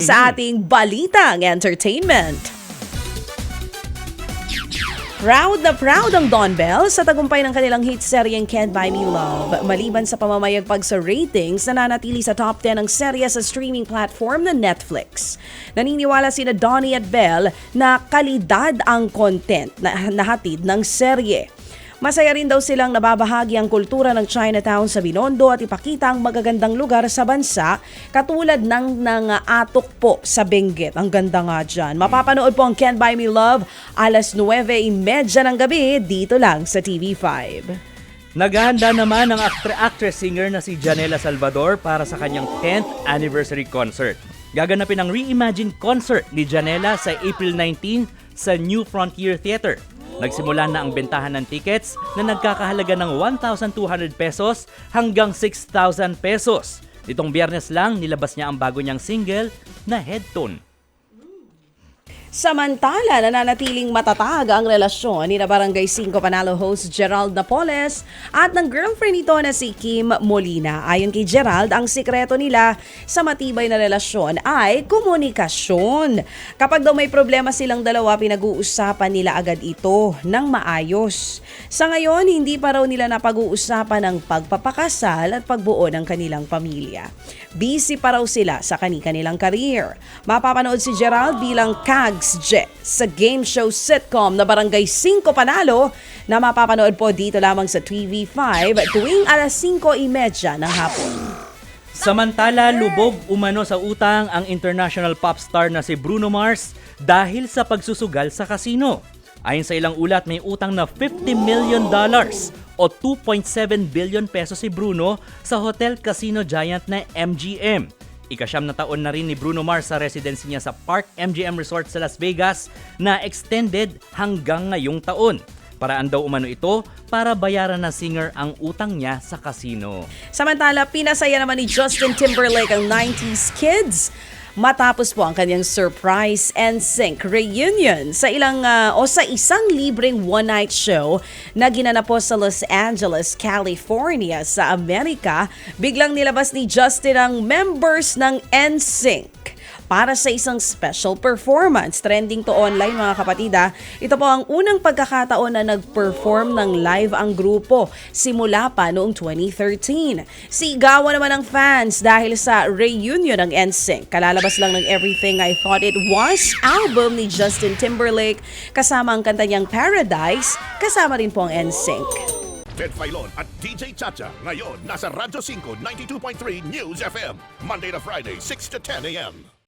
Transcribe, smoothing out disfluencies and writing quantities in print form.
sa ating Balitang Entertainment. Proud ang Don Bell sa tagumpay ng kanilang hit seryeng Can't Buy Me Love. Maliban sa pamamayagpag sa ratings, nananatili sa top 10 ang serye sa streaming platform na Netflix. Naniniwala sina Donnie at Bell na kalidad ang content na nahatid ng serye. Masaya rin daw silang nababahagi ang kultura ng Chinatown sa Binondo at ipakita ang magagandang lugar sa bansa katulad ng atok po sa Benguet. Ang ganda nga dyan. Mapapanood po ang Can't Buy Me Love alas 9:30 ng gabi dito lang sa TV5. Naghahanda naman ang actress-singer na si Janela Salvador para sa kanyang 10th anniversary concert. Gaganapin ang Reimagine concert ni Janela sa April 19 sa New Frontier Theater. Nagsimula na ang bentahan ng tickets na nagkakahalaga ng 1,200 pesos hanggang 6,000 pesos. Itong Biyernes lang, nilabas niya ang bago niyang single na Head Tone. Samantala, nananatiling matatag ang relasyon ni Barangay 5 Panalo host Gerald Napoles at ng girlfriend nito na si Kim Molina. Ayon kay Gerald, ang sikreto nila sa matibay na relasyon ay komunikasyon. Kapag daw may problema silang dalawa, pinag-uusapan nila agad ito ng maayos. Sa ngayon, hindi pa raw nila napag-uusapan ang pagpapakasal at pagbuo ng kanilang pamilya. Busy pa raw sila sa kanilang career. Mapapanood si Gerald bilang Kags Jet sa game show sitcom na Barangay 5 Panalo na mapapanood po dito lamang sa TV5 tuwing alas 5:30 ng hapon. Samantala, lubog umano sa utang ang international pop star na si Bruno Mars dahil sa pagsusugal sa kasino. Ayon sa ilang ulat, may utang na $50 million o 2.7 billion pesos si Bruno sa hotel casino giant na MGM. Ika-9 na taon na rin ni Bruno Mars sa residency niya sa Park MGM Resort sa Las Vegas na extended hanggang ngayong taon. Paraan daw umano ito para bayaran na singer ang utang niya sa casino. Samantala, pinasaya naman ni Justin Timberlake ang 90s kids matapos po ang kanyang surprise NSYNC reunion sa isang libreng one-night show na ginanap po sa Los Angeles, California sa Amerika. Biglang nilabas ni Justin ang members ng NSYNC para sa isang special performance. Trending to online mga kapatida. Ito po ang unang pagkakataon na nag-perform ng live ang grupo simula pa noong 2013. Sigawan naman ng fans dahil sa reunion ng NSYNC. Kalalabas lang ng Everything I Thought It Was album ni Justin Timberlake kasama ang kanta niyang Paradise, kasama rin po ang NSYNC. Ted Filon at DJ Chacha ngayon nasa Radyo 5 92.3 News FM Monday to Friday 6 to 10 a.m.